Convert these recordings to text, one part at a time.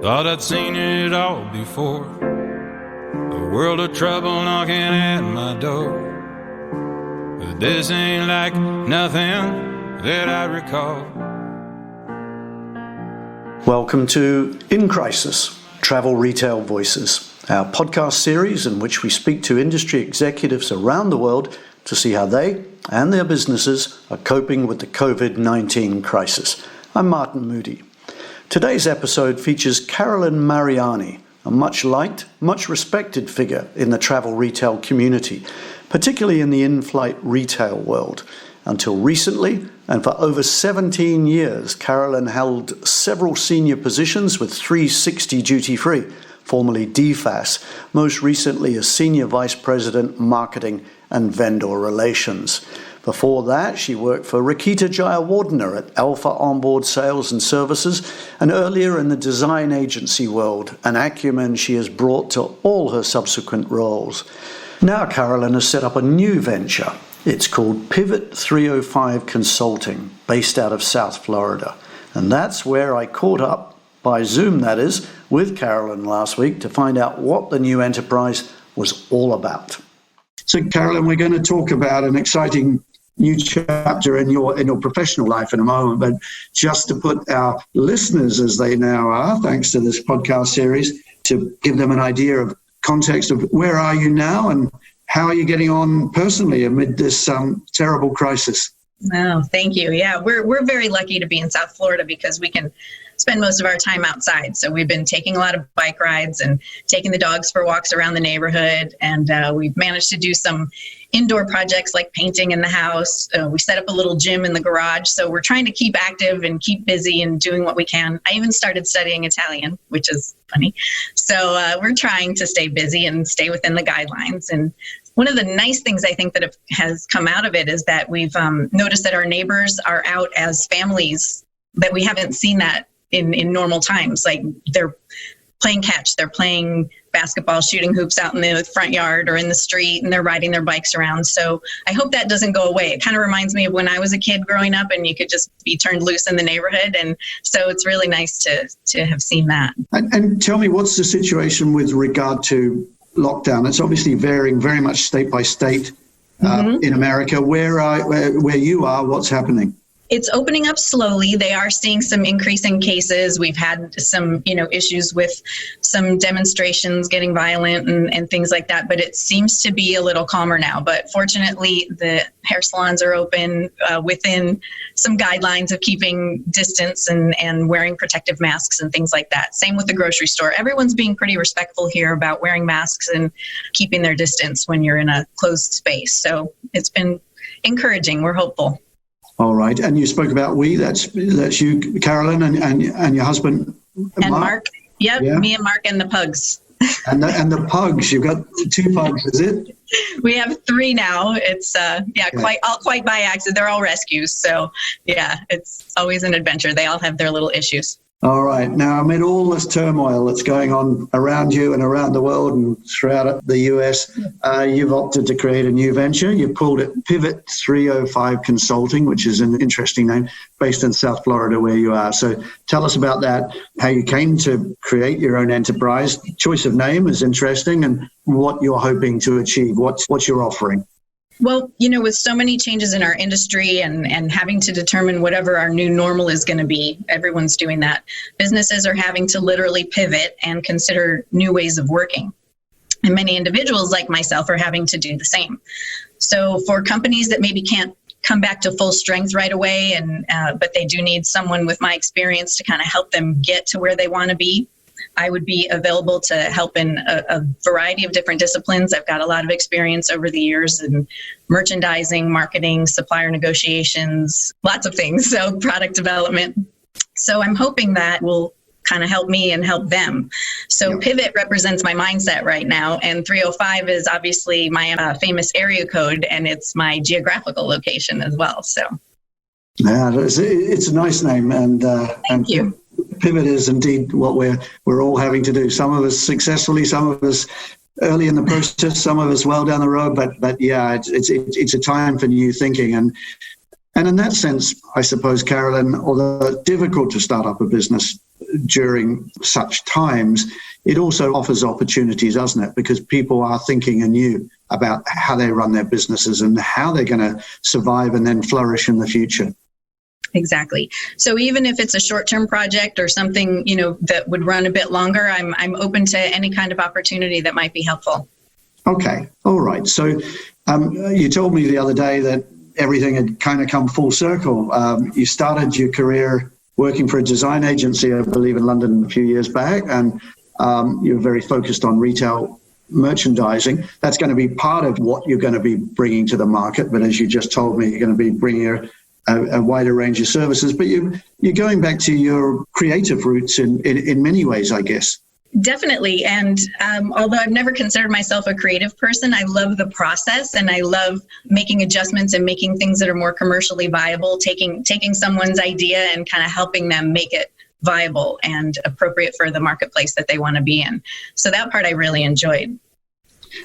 Thought I'd seen it all before. A world of trouble knocking at my door. But this ain't like nothing that I recall. Welcome to In Crisis, Travel Retail Voices, our podcast series in which we speak to industry executives around the world to see how they and their businesses are coping with the COVID-19 crisis. I'm Martin Moody. Today's episode features Carolyn Mariani, a much liked, much respected figure in the travel retail community, particularly in the in-flight retail world. Until recently, and for over 17 years, Carolyn held several senior positions with 360 Duty Free, formerly DFAS, most recently as Senior Vice President, Marketing and Vendor Relations. Before that, she worked for Rakita Jayawardena at Alpha Onboard Sales and Services, and earlier in the design agency world, an acumen she has brought to all her subsequent roles. Now Carolyn has set up a new venture. It's called Pivot305 Consulting, based out of South Florida. And that's where I caught up, by Zoom that is, with Carolyn last week to find out what the new enterprise was all about. So Carolyn, we're going to talk about an exciting new chapter in your professional life in a moment, but just to put our listeners, as they now are, thanks to this podcast series, to give them an idea of context of where are you now and how are you getting on personally amid this terrible crisis? Oh, thank you. Yeah, we're very lucky to be in South Florida because we can spend most of our time outside. So we've been taking a lot of bike rides and taking the dogs for walks around the neighborhood. And we've managed to do some indoor projects like painting in the house. We set up a little gym in the garage. So we're trying to keep active and keep busy and doing what we can. I even started studying Italian, which is funny. So we're trying to stay busy and stay within the guidelines. And one of the nice things I think that has come out of it is that we've noticed that our neighbors are out as families that we haven't seen that in normal times. Like they're playing catch, they're playing basketball, shooting hoops out in the front yard or in the street, and they're riding their bikes around. So I hope that doesn't go away. It kind of reminds me of when I was a kid growing up and you could just be turned loose in the neighborhood. And so it's really nice to have seen that. And tell me, what's the situation with regard to lockdown? It's obviously varying very much state by state in America. Where you are, what's happening? It's opening up slowly. They are seeing some increase in cases. We've had some, issues with some demonstrations getting violent and things like that, but it seems to be a little calmer now. But fortunately, the hair salons are open within some guidelines of keeping distance and wearing protective masks and things like that. Same with the grocery store. Everyone's being pretty respectful here about wearing masks and keeping their distance when you're in a closed space. So it's been encouraging. We're hopeful. All right. And you spoke about that's you, Carolyn, and your husband, and Mark. Yep, yeah. Me and Mark and the pugs. And the pugs. You've got 2 pugs, is it? We have 3 now. It's quite by accident. They're all rescues. So yeah, it's always an adventure. They all have their little issues. All right. Now, amid all this turmoil that's going on around you and around the world and throughout the US, you've opted to create a new venture. You've called it Pivot305 Consulting, which is an interesting name, based in South Florida where you are. So tell us about that, how you came to create your own enterprise. Choice of name is interesting, and what you're hoping to achieve, what you're offering. Well, with so many changes in our industry and having to determine whatever our new normal is going to be, everyone's doing that. Businesses are having to literally pivot and consider new ways of working. And many individuals like myself are having to do the same. So for companies that maybe can't come back to full strength right away, but they do need someone with my experience to kind of help them get to where they want to be, I would be available to help in a variety of different disciplines. I've got a lot of experience over the years in merchandising, marketing, supplier negotiations, lots of things. So product development. So I'm hoping that will kind of help me and help them. So Pivot represents my mindset right now. And 305 is obviously my famous area code, and it's my geographical location as well. So yeah, it's a nice name. And thank you. Pivot is indeed what we're all having to do. Some of us successfully, some of us early in the process, some of us well down the road. But yeah, it's a time for new thinking. And in that sense, I suppose, Carolyn, although it's difficult to start up a business during such times, it also offers opportunities, doesn't it? Because people are thinking anew about how they run their businesses and how they're going to survive and then flourish in the future. Exactly. So even if it's a short-term project or something, that would run a bit longer, I'm open to any kind of opportunity that might be helpful. Okay. All right. So you told me the other day that everything had kind of come full circle. You started your career working for a design agency, I believe, in London a few years back, and you're very focused on retail merchandising. That's going to be part of what you're going to be bringing to the market. But as you just told me, you're going to be bringing a wider range of services. But you're going back to your creative roots in many ways, I guess. Definitely. And although I've never considered myself a creative person, I love the process and I love making adjustments and making things that are more commercially viable, taking someone's idea and kind of helping them make it viable and appropriate for the marketplace that they want to be in. So that part I really enjoyed.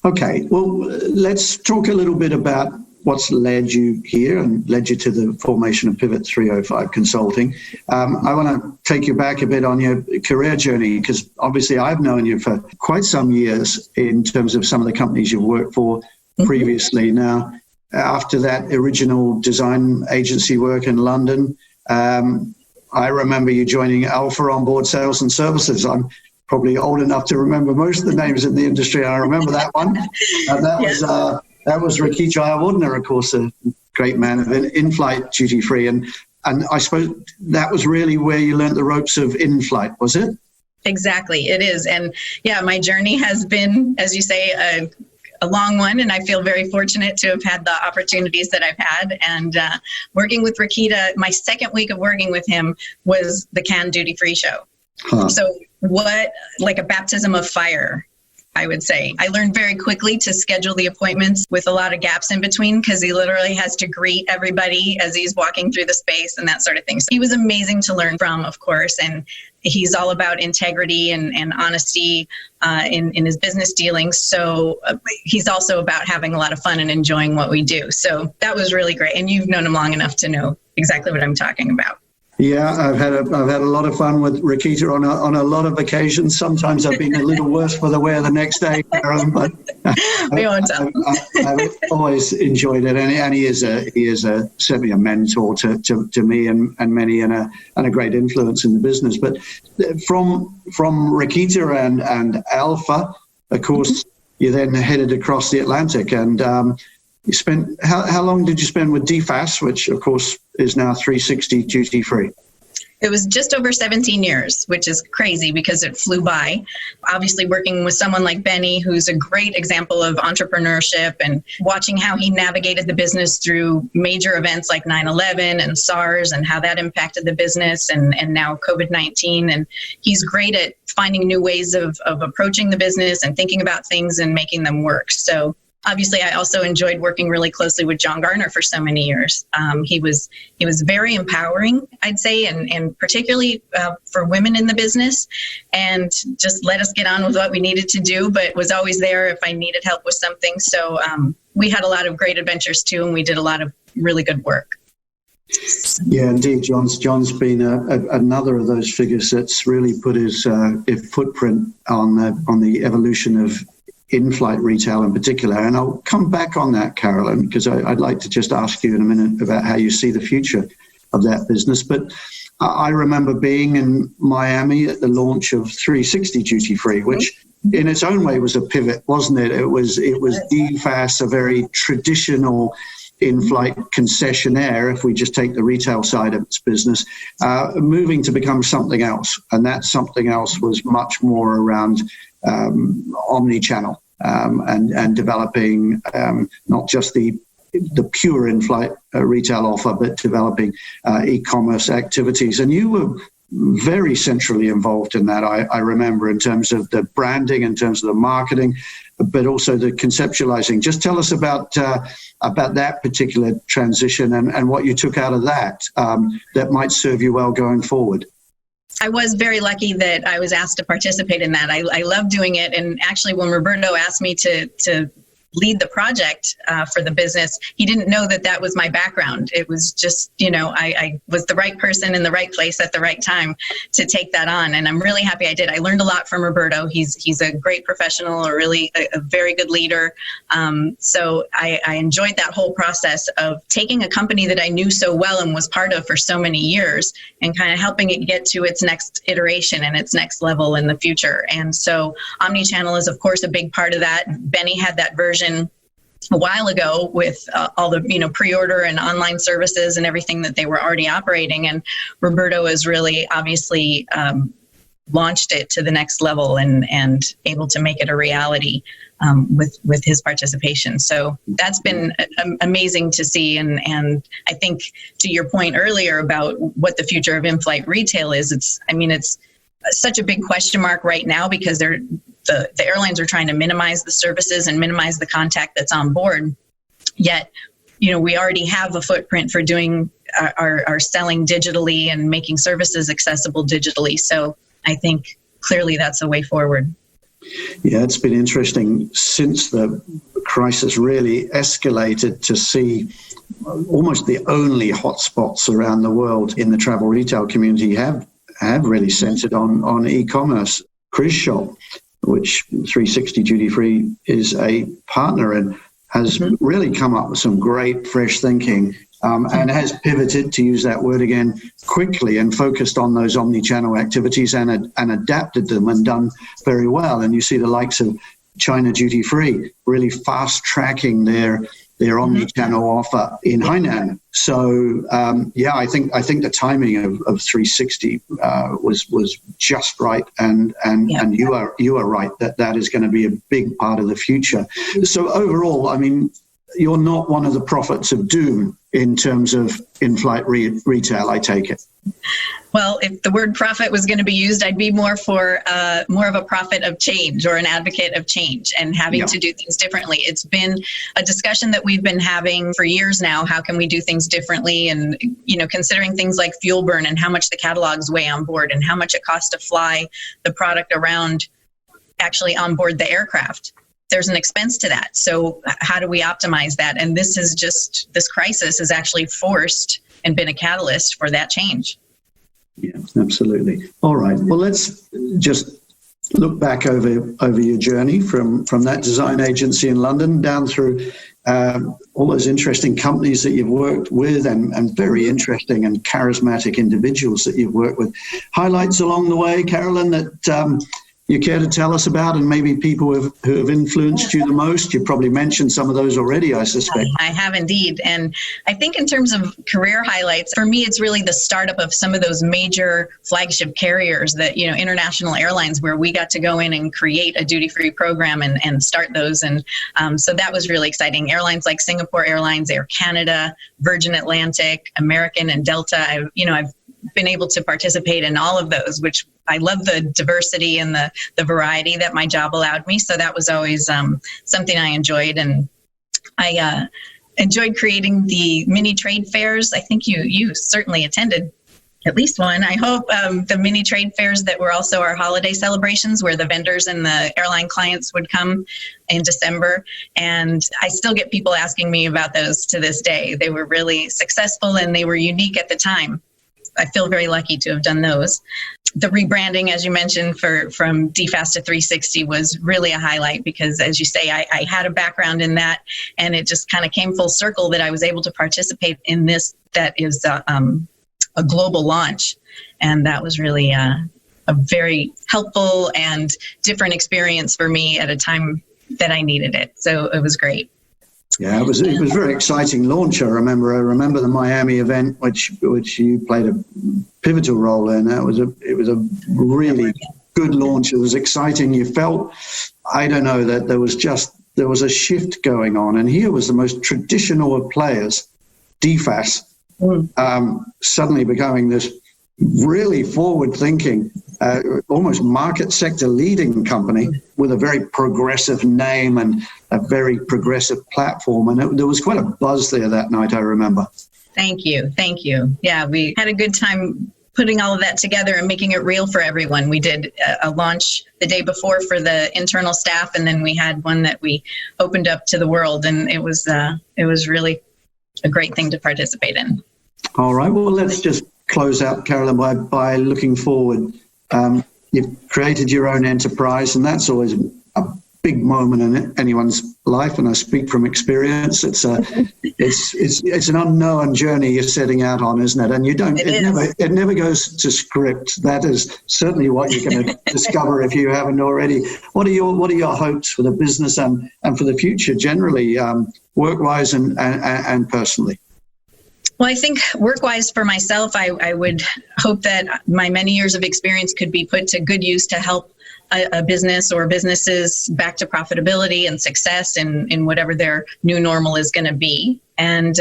Okay. Well, let's talk a little bit about what's led you here and led you to the formation of Pivot305 Consulting. I want to take you back a bit on your career journey, because obviously I've known you for quite some years in terms of some of the companies you've worked for previously. Now, after that original design agency work in London, I remember you joining Alpha on board sales and services. I'm probably old enough to remember most of the names in the industry. I remember that one. And that was Rakita Ayawardena, of course, a great man of in-flight duty-free. And I suppose that was really where you learned the ropes of in-flight, was it? Exactly, it is. And yeah, my journey has been, as you say, a long one, and I feel very fortunate to have had the opportunities that I've had. And working with Rakita, my second week of working with him was the Cannes Duty Free show. So like a baptism of fire, I would say. I learned very quickly to schedule the appointments with a lot of gaps in between, because he literally has to greet everybody as he's walking through the space and that sort of thing. So he was amazing to learn from, of course, and he's all about integrity and honesty in his business dealings. So he's also about having a lot of fun and enjoying what we do. So that was really great. And you've known him long enough to know exactly what I'm talking about. Yeah, I've had a lot of fun with Rakita on a lot of occasions. Sometimes I've been a little worse for the wear the next day, Carolyn, but I've always enjoyed it, and he is certainly a mentor to me and many, and a great influence in the business. But from Rakita and Alpha, of course, you then headed across the Atlantic, and you spent how long did you spend with DFAS, which of course is now 360 duty free? It was just over 17 years, which is crazy because it flew by. Obviously working with someone like Benny, who's a great example of entrepreneurship, and watching how he navigated the business through major events like 9/11 and SARS and how that impacted the business, and now COVID-19. And he's great at finding new ways of approaching the business and thinking about things and making them work. So obviously, I also enjoyed working really closely with John Garner for so many years. He was very empowering, I'd say, and particularly for women in the business, and just let us get on with what we needed to do, but was always there if I needed help with something. So we had a lot of great adventures too, and we did a lot of really good work. Yeah, indeed. John's been another of those figures that's really put his footprint on the evolution of in-flight retail in particular. And I'll come back on that, Carolyn, because I'd like to just ask you in a minute about how you see the future of that business. But I remember being in Miami at the launch of 360 Duty Free, which in its own way was a pivot, wasn't it? It was DFAS, a very traditional in-flight concessionaire, if we just take the retail side of its business, moving to become something else. And that something else was much more around omni-channel and developing not just the pure in-flight retail offer, but developing e-commerce activities. And you were very centrally involved in that, I remember, in terms of the branding, in terms of the marketing, but also the conceptualizing. Just tell us about that particular transition and what you took out of that might serve you well going forward. I was very lucky that I was asked to participate in that. I love doing it. And actually, when Roberto asked me to lead the project for the business, he didn't know that that was my background. It was just, I was the right person in the right place at the right time to take that on. And I'm really happy I did. I learned a lot from Roberto. He's a great professional, a very good leader. So I enjoyed that whole process of taking a company that I knew so well and was part of for so many years and kind of helping it get to its next iteration and its next level in the future. And so omnichannel is, of course, a big part of that. Benny had that version a while ago with all the pre-order and online services and everything that they were already operating, and Roberto has really obviously launched it to the next level and able to make it a reality with his participation. So that's been amazing to see, and I think to your point earlier about what the future of in-flight retail is, it's such a big question mark right now because the airlines are trying to minimize the services and minimize the contact that's on board. Yet, we already have a footprint for doing our selling digitally and making services accessible digitally. So I think clearly that's a way forward. Yeah, it's been interesting since the crisis really escalated to see almost the only hotspots around the world in the travel retail community have really centered on e-commerce. Cruise Shop, which 360 Duty Free is a partner in, has really come up with some great fresh thinking and has pivoted, to use that word again, quickly and focused on those omni-channel activities and adapted them and done very well. And you see the likes of China Duty Free really fast-tracking their omni-channel offer in Hainan. So I think the timing of 360 was just right, and you are right that is going to be a big part of the future. So overall, I mean, you're not one of the prophets of doom in terms of in-flight retail, I take it. Well, if the word prophet was going to be used, I'd be more of a prophet of change or an advocate of change and having to do things differently. It's been a discussion that we've been having for years now. How can we do things differently? And, considering things like fuel burn and how much the catalogs weigh on board and how much it costs to fly the product around actually on board the aircraft. There's an expense to that. So how do we optimize that? And this crisis has actually forced and been a catalyst for that change. Yeah, absolutely. All right. Well, let's just look back over your journey from that design agency in London down through all those interesting companies that you've worked with and very interesting and charismatic individuals that you've worked with. Highlights along the way, Carolyn, that you care to tell us about, and maybe people who have influenced you the most? You probably mentioned some of those already, I suspect. I have indeed. And I think in terms of career highlights, for me, it's really the startup of some of those major flagship carriers that, international airlines, where we got to go in and create a duty-free program and start those. And so that was really exciting. Airlines like Singapore Airlines, Air Canada, Virgin Atlantic, American, and Delta. I've been able to participate in all of those, which I love the diversity and the variety that my job allowed me. So that was always something I enjoyed. And I enjoyed creating the mini trade fairs. I think you certainly attended at least one. I hope the mini trade fairs that were also our holiday celebrations, where the vendors and the airline clients would come in December. And I still get people asking me about those to this day. They were really successful and they were unique at the time. I feel very lucky to have done those. The rebranding, as you mentioned, from DFAST to 360 was really a highlight because, as you say, I had a background in that, and it just kind of came full circle that I was able to participate in this that is a global launch. And that was really a very helpful and different experience for me at a time that I needed it. So it was great. Yeah, it was a very exciting launch. I remember the Miami event, which you played a pivotal role in. It was a really good launch. It was exciting. You felt, I don't know, that there was a shift going on. And here was the most traditional of players, DFAS, suddenly becoming this really forward-thinking, almost market sector leading company with a very progressive name and a very progressive platform. And there was quite a buzz there that night, I remember. Thank you. Yeah, we had a good time putting all of that together and making it real for everyone. We did a launch the day before for the internal staff, and then we had one that we opened up to the world, and it was really a great thing to participate in. All right. Well, let's just close out, Carolyn, by looking forward. You've created your own enterprise, and that's always a big moment in anyone's life, and I speak from experience. It's an unknown journey you're setting out on, isn't it? And it never goes to script. That is certainly what you're going to discover if you haven't already. What are your hopes for the business and for the future generally, work-wise and personally? Well, I think work-wise for myself, I would hope that my many years of experience could be put to good use to help a business or businesses back to profitability and success in whatever their new normal is going to be. And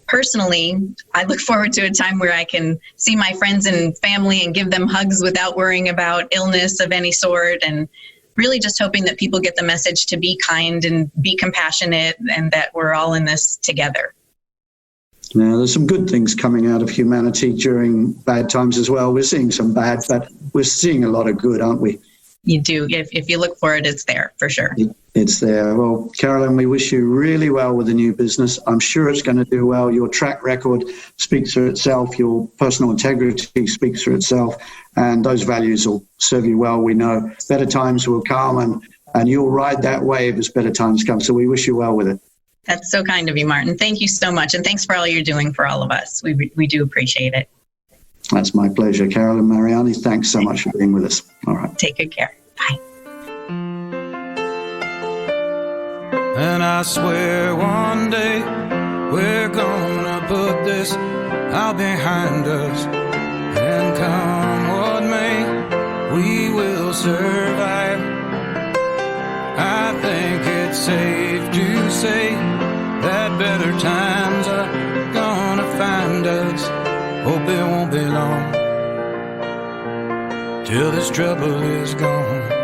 personally, I look forward to a time where I can see my friends and family and give them hugs without worrying about illness of any sort, and really just hoping that people get the message to be kind and be compassionate, and that we're all in this together. Now, there's some good things coming out of humanity during bad times as well. We're seeing some bad, but we're seeing a lot of good, aren't we? You do. If you look for it, it's there for sure. It's there. Well, Carolyn, we wish you really well with the new business. I'm sure it's going to do well. Your track record speaks for itself. Your personal integrity speaks for itself. And those values will serve you well. We know better times will come, and you'll ride that wave as better times come. So we wish you well with it. That's so kind of you, Martin. Thank you so much. And thanks for all you're doing for all of us. We do appreciate it. That's my pleasure. Carolyn, Mariani, thanks so much for being with us. All right. Take good care. Bye. And I swear one day we're gonna put this out behind us, and come what may, we will survive. I think it's safe to say that better times are gonna find us. Hope it won't be long till this trouble is gone.